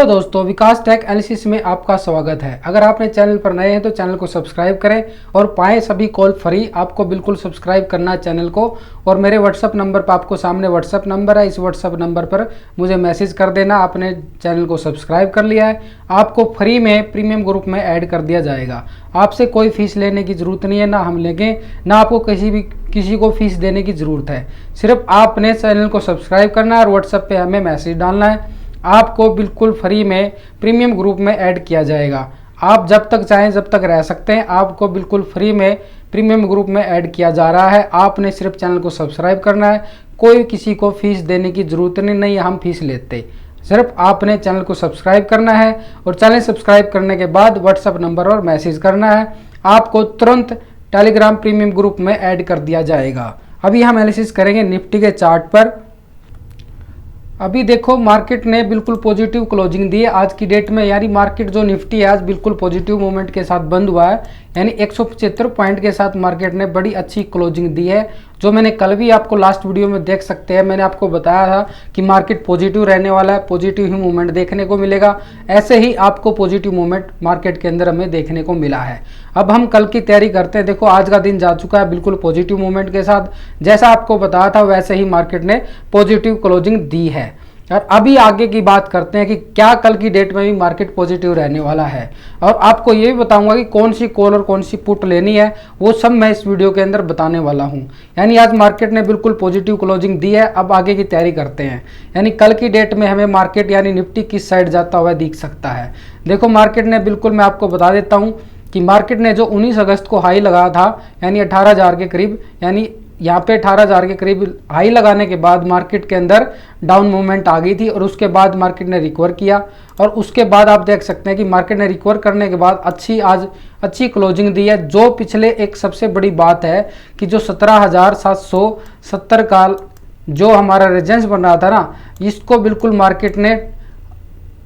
तो दोस्तों, विकास take analysis में आपका स्वागत है। अगर आपने चैनल पर नए हैं तो चैनल को सब्सक्राइब करें और पाएं सभी कॉल फ्री। आपको बिल्कुल सब्सक्राइब करना है चैनल को। और मेरे व्हाट्सअप नंबर पर, आपको सामने व्हाट्सअप नंबर है, इस व्हाट्सअप नंबर पर मुझे मैसेज कर देना आपने चैनल को सब्सक्राइब कर लिया है। आपको फ्री में प्रीमियम ग्रुप में ऐड कर दिया जाएगा। आपसे कोई फीस लेने की ज़रूरत नहीं है, ना हम लेंगे, ना आपको किसी को फीस देने की ज़रूरत है। सिर्फ आपने चैनल को सब्सक्राइब करना है और व्हाट्सएप पे हमें मैसेज डालना है। आपको बिल्कुल फ्री में प्रीमियम ग्रुप में ऐड किया जाएगा। आप जब तक चाहें जब तक रह सकते हैं। आपको बिल्कुल फ्री में प्रीमियम ग्रुप में ऐड किया जा रहा है। आपने सिर्फ चैनल को सब्सक्राइब करना है। कोई किसी को फीस देने की ज़रूरत नहीं है, हम फीस लेते। सिर्फ आपने चैनल को सब्सक्राइब करना है और चैनल सब्सक्राइब करने के बाद व्हाट्सएप नंबर पर मैसेज करना है। आपको तुरंत टेलीग्राम प्रीमियम ग्रुप में ऐड कर दिया जाएगा। अभी हम एनालिसिस करेंगे निफ्टी के चार्ट पर। अभी देखो, मार्केट ने बिल्कुल पॉजिटिव क्लोजिंग दी है आज की डेट में। यानी मार्केट जो निफ्टी है आज बिल्कुल पॉजिटिव मूवमेंट के साथ बंद हुआ है। यानी 175 पॉइंट के साथ मार्केट ने बड़ी अच्छी क्लोजिंग दी है। जो मैंने कल भी आपको लास्ट वीडियो में देख सकते हैं, मैंने आपको बताया था कि मार्केट पॉजिटिव रहने वाला है, पॉजिटिव ही मूवमेंट देखने को मिलेगा। ऐसे ही आपको पॉजिटिव मूवमेंट मार्केट के अंदर हमें देखने को मिला है। अब हम कल की तैयारी करते हैं। देखो, आज का दिन जा चुका है बिल्कुल पॉजिटिव मूवमेंट के साथ। जैसा आपको बताया था वैसे ही मार्केट ने पॉजिटिव क्लोजिंग दी है। और अभी आगे की बात करते हैं कि क्या कल की डेट में भी मार्केट पॉजिटिव रहने वाला है। और आपको ये भी बताऊंगा कि कौन सी कॉल और कौन सी पुट लेनी है, वो सब मैं इस वीडियो के अंदर बताने वाला हूं। यानी आज मार्केट ने बिल्कुल पॉजिटिव क्लोजिंग दी है। अब आगे की तैयारी करते हैं। यानी कल की डेट में हमें मार्केट यानी निफ्टी किस साइड जाता हुआ दिख सकता है। देखो, मार्केट ने बिल्कुल, मैं आपको बता देता हूँ कि मार्केट ने जो 19 अगस्त को हाई लगाया था यानी 18,000 के करीब, यानी यहाँ पे 18,000 के करीब हाई लगाने के बाद मार्केट के अंदर डाउन मूवमेंट आ गई थी और उसके बाद मार्केट ने रिकवर किया। और उसके बाद आप देख सकते हैं कि मार्केट ने रिकवर करने के बाद आज अच्छी क्लोजिंग दी है। जो पिछले एक सबसे बड़ी बात है कि जो 17,770 का जो हमारा रेजिस्टेंस बन रहा था ना, इसको बिल्कुल मार्केट ने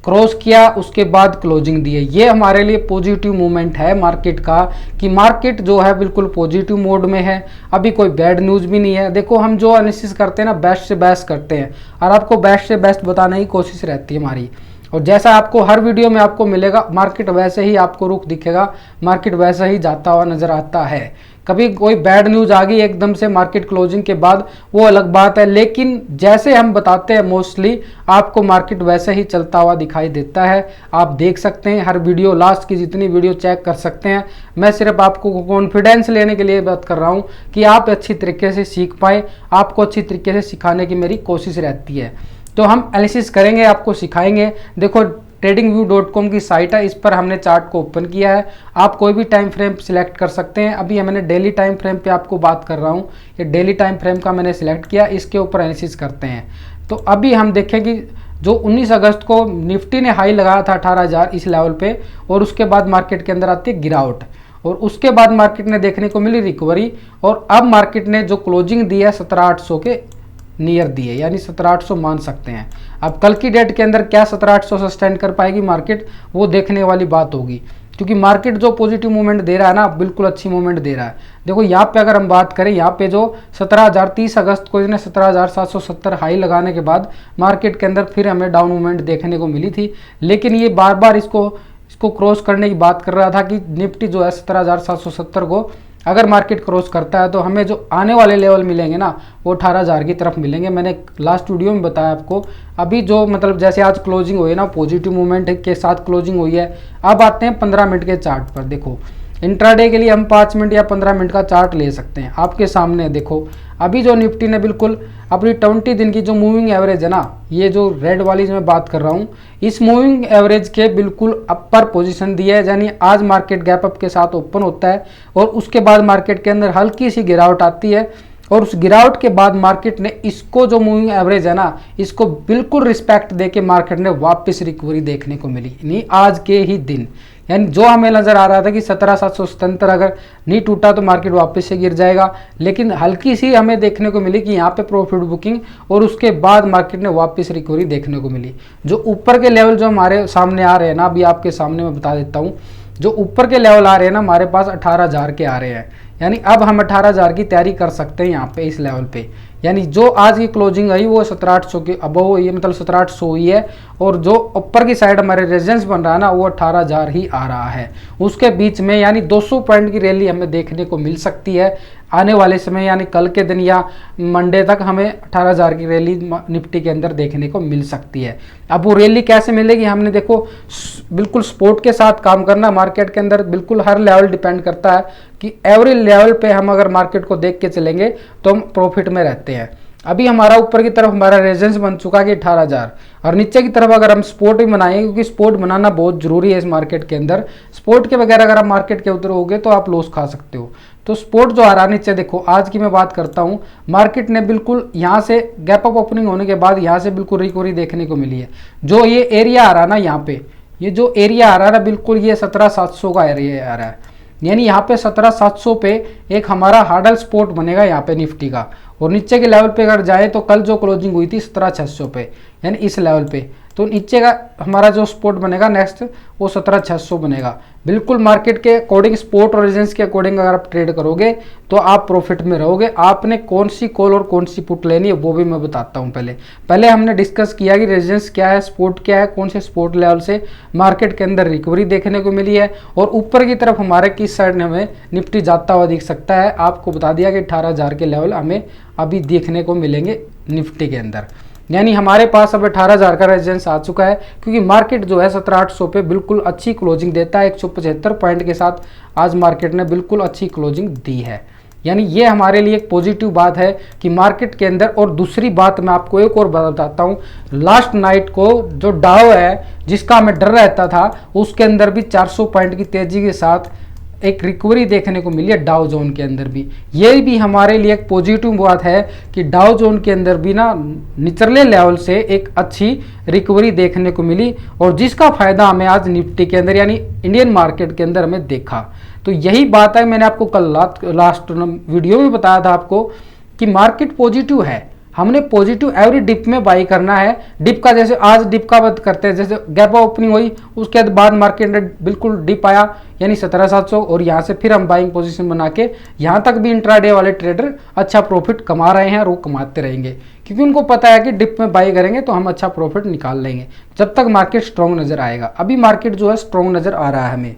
क्रॉस किया, उसके बाद क्लोजिंग दी है। ये हमारे लिए पॉजिटिव मूवमेंट है मार्केट का, कि मार्केट जो है बिल्कुल पॉजिटिव मोड में है। अभी कोई बैड न्यूज़ भी नहीं है। देखो, हम जो एनालिसिस करते हैं ना, बेस्ट से बेस्ट करते हैं और आपको बेस्ट से बेस्ट बताने की कोशिश रहती है हमारी। और जैसा आपको हर वीडियो में आपको मिलेगा, मार्केट वैसे ही आपको रुख दिखेगा, मार्केट वैसे ही जाता हुआ नजर आता है। कभी कोई बैड न्यूज़ आ गई एकदम से मार्केट क्लोजिंग के बाद, वो अलग बात है, लेकिन जैसे हम बताते हैं मोस्टली आपको मार्केट वैसे ही चलता हुआ दिखाई देता है। आप देख सकते हैं हर वीडियो, लास्ट की जितनी वीडियो चेक कर सकते हैं। मैं सिर्फ आपको कॉन्फिडेंस लेने के लिए बात कर रहा हूँ कि आप अच्छी तरीके से सीख पाएँ। आपको अच्छी तरीके से सिखाने की मेरी कोशिश रहती है। तो हम एनालिसिस करेंगे, आपको सिखाएंगे। देखो, tradingview.com की साइट है, इस पर हमने चार्ट को ओपन किया है। आप कोई भी टाइम फ्रेम सिलेक्ट कर सकते हैं। अभी मैंने डेली टाइम फ्रेम पे आपको बात कर रहा हूँ। ये डेली टाइम फ्रेम का मैंने सिलेक्ट किया, इसके ऊपर एनालिसिस करते हैं। तो अभी हम देखें कि जो 19 अगस्त को निफ्टी ने हाई लगाया था 18,000 इस लेवल पे, और उसके बाद मार्केट के अंदर आती है गिरावट, और उसके बाद मार्केट ने देखने को मिली रिकवरी। और अब मार्केट ने जो क्लोजिंग दी है 17,800 के नियर दी है, यानी 17,800 मान सकते हैं। अब कल की डेट के अंदर क्या 17,800 सस्टेन कर पाएगी मार्केट, वो देखने वाली बात होगी। क्योंकि मार्केट जो पॉजिटिव मूवमेंट दे रहा है ना, बिल्कुल अच्छी मूवमेंट दे रहा है। देखो, यहाँ पे अगर हम बात करें, यहाँ पे जो 30 अगस्त को इसने 17,770 हाई लगाने के बाद मार्केट के अंदर फिर हमें डाउन मूवमेंट देखने को मिली थी। लेकिन ये बार बार इसको क्रॉस करने की बात कर रहा था कि निफ्टी जो है 17,770 को अगर मार्केट क्रॉस करता है तो हमें जो आने वाले लेवल मिलेंगे ना, वो 18,000 की तरफ मिलेंगे। मैंने लास्ट वीडियो में बताया आपको। अभी जो मतलब जैसे आज क्लोजिंग हुई है ना, पॉजिटिव मूवमेंट के साथ क्लोजिंग हुई है। अब आते हैं 15 मिनट के चार्ट पर। देखो, इंट्राडे के लिए हम 5 मिनट या 15 मिनट का चार्ट ले सकते हैं। आपके सामने देखो, अभी जो निफ्टी ने बिल्कुल अपनी 20 दिन की जो मूविंग एवरेज है ना, ये जो रेड वाली जो मैं बात कर रहा हूँ, इस मूविंग एवरेज के बिल्कुल अपर पोजीशन दी है। यानी आज मार्केट गैप अप के साथ ओपन होता है और उसके बाद मार्केट के अंदर हल्की सी गिरावट आती है, और उस गिरावट के बाद मार्केट ने इसको जो मूविंग एवरेज है ना, इसको बिल्कुल रिस्पेक्ट देके मार्केट ने वापस रिकवरी देखने को मिली। नहीं, आज के ही दिन, यानी जो हमें नजर आ रहा था कि 17,777 अगर नहीं टूटा तो मार्केट वापस से गिर जाएगा, लेकिन हल्की सी हमें देखने को मिली कि यहाँ पे प्रॉफिट बुकिंग, और उसके बाद मार्केट ने वापस रिकवरी देखने को मिली। जो ऊपर के लेवल जो हमारे सामने आ रहे हैं ना, अभी आपके सामने मैं बता देता हूँ, जो ऊपर के लेवल आ रहे हैं ना, हमारे पास 18,000 के आ रहे हैं। यानी अब हम 18,000 की तैयारी कर सकते हैं यहाँ पे, इस लेवल पे। यानी जो आज की क्लोजिंग आई वो 17,800 के अबव हुई है, मतलब 17,800 हुई है। और जो ऊपर की साइड हमारे रेजिस्टेंस बन रहा है ना वो 18,000 ही आ रहा है। उसके बीच में यानी 200 पॉइंट की रैली हमें देखने को मिल सकती है आने वाले समय, यानी कल के दिन या मंडे तक हमें 18,000 की रैली निफ्टी के अंदर देखने को मिल सकती है। अब वो रैली कैसे मिलेगी, हमने देखो बिल्कुल स्पोर्ट के साथ काम करना मार्केट के अंदर, बिल्कुल हर लेवल डिपेंड करता है कि एवरी लेवल पे हम अगर मार्केट को देख के चलेंगे तो हम प्रॉफिट में रहते हैं। अभी हमारा ऊपर की तरफ हमारा रेजिस्टेंस बन चुका है कि 18,000, और नीचे की तरफ अगर हम स्पोर्ट भी बनाएंगे, क्योंकि स्पोर्ट बनाना बहुत जरूरी है इस मार्केट के अंदर। स्पोर्ट के बगैर अगर आप मार्केट के उतरोगे तो आप लॉस खा सकते हो। तो स्पोर्ट जो आ रहा है नीचे देखो, आज की मैं बात करता हूँ, मार्केट ने बिल्कुल यहाँ से गैप अप ओपनिंग होने के बाद यहाँ से बिल्कुल रिकवरी देखने को मिली है। जो ये एरिया आ रहा है ना यहाँ पे, ये जो एरिया आ रहा है ना बिल्कुल ये 17,700 का एरिया आ रहा है, यानी यहाँ पे 17,700 पे एक हमारा हार्डल स्पोर्ट बनेगा यहाँ पे निफ्टी का। और नीचे के लेवल पे अगर जाए तो कल जो क्लोजिंग हुई थी 17,600 पे, यानी इस लेवल पे, तो नीचे का हमारा जो स्पोर्ट बनेगा नेक्स्ट वो 17,600 बनेगा। बिल्कुल मार्केट के अकॉर्डिंग, स्पोर्ट और रेजिस्टेंस के अकॉर्डिंग अगर आप ट्रेड करोगे तो आप प्रॉफिट में रहोगे। आपने कौन सी कॉल और कौन सी पुट लेनी है वो भी मैं बताता हूँ। पहले हमने डिस्कस किया कि रेजिस्टेंस क्या है, स्पोर्ट क्या है, कौन से स्पोर्ट लेवल से मार्केट के अंदर रिकवरी देखने को मिली है, और ऊपर की तरफ हमारे किस साइड में हमें निफ्टी जाता हुआ दिख सकता है। आपको बता दिया कि 18,000 के लेवल हमें अभी देखने को मिलेंगे निफ्टी के अंदर, यानी हमारे पास अब 18,000 का रेजिस्टेंस आ चुका है, क्योंकि मार्केट जो है 17,800 पे बिल्कुल अच्छी क्लोजिंग देता है। 175 पॉइंट के साथ आज मार्केट ने बिल्कुल अच्छी क्लोजिंग दी है, यानी ये हमारे लिए एक पॉजिटिव बात है कि मार्केट के अंदर। और दूसरी बात मैं आपको एक और बताता हूँ, लास्ट नाइट को जो डाउ है जिसका हमें डर रहता था, उसके अंदर भी 400 पॉइंट की तेजी के साथ एक रिकवरी देखने को मिली है डाउ जोन के अंदर भी। ये भी हमारे लिए एक पॉजिटिव बात है कि डाउ जोन के अंदर भी ना निचले लेवल से एक अच्छी रिकवरी देखने को मिली, और जिसका फायदा हमें आज निफ्टी के अंदर यानी इंडियन मार्केट के अंदर हमें देखा। तो यही बात है, मैंने आपको कल लास्ट वीडियो में बताया था आपको कि मार्केट पॉजिटिव है, हमने पॉजिटिव एवरी डिप में बाई करना है। डिप का जैसे आज डिप का बात करते हैं, जैसे गैप ओपनिंग हुई उसके बाद मार्केट में बिल्कुल डिप आया यानी 17,700, और यहाँ से फिर हम बाइंग पोजीशन बना के यहाँ तक भी इंट्राडे वाले ट्रेडर अच्छा प्रॉफिट कमा रहे हैं और वो कमाते रहेंगे, क्योंकि उनको पता है कि डिप में बाई करेंगे तो हम अच्छा प्रॉफिट निकाल लेंगे जब तक मार्केट स्ट्रॉन्ग नजर आएगा। अभी मार्केट जो है स्ट्रॉन्ग नजर आ रहा है हमें।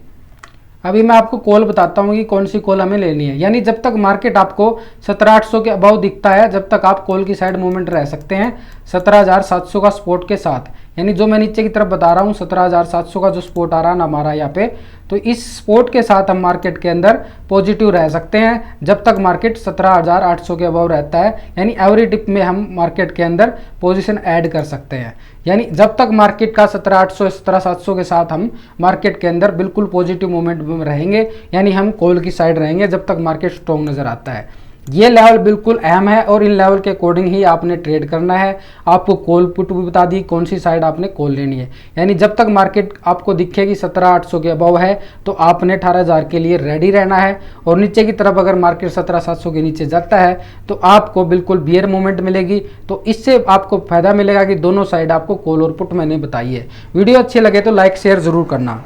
अभी मैं आपको कॉल बताता हूँ कि कौन सी कॉल हमें लेनी है, यानी जब तक मार्केट आपको 17,800 के अबाव दिखता है जब तक आप कॉल की साइड मूवमेंट रह सकते हैं 17,700 का सपोर्ट के साथ। यानी जो मैं नीचे की तरफ बता रहा हूँ 17,700 का जो सपोर्ट आ रहा है ना हमारा यहाँ पे, तो इस सपोर्ट के साथ हम मार्केट के अंदर पॉजिटिव रह सकते हैं जब तक मार्केट 17,800 के अबाव रहता है, यानी एवरी डिप में हम मार्केट के अंदर पोजीशन ऐड कर सकते हैं। यानी जब तक मार्केट का 17,800 17,700 के साथ हम मार्केट के अंदर बिल्कुल पॉजिटिव मूवमेंट में रहेंगे, यानी हम कॉल की साइड रहेंगे जब तक मार्केट स्ट्रॉन्ग नजर आता है। ये लेवल बिल्कुल अहम है और इन लेवल के अकॉर्डिंग ही आपने ट्रेड करना है। आपको कॉल पुट भी बता दी कौन सी साइड आपने कॉल लेनी है, यानी जब तक मार्केट आपको दिखेगी 17,800 के अबव है तो आपने 18,000 के लिए रेडी रहना है, और नीचे की तरफ अगर मार्केट 17,700 के नीचे जाता है तो आपको बिल्कुल बियर मूवमेंट मिलेगी। तो इससे आपको फायदा मिलेगा कि दोनों साइड आपको कॉल और पुट मैंने बताई है। वीडियो अच्छी लगे तो लाइक शेयर जरूर करना।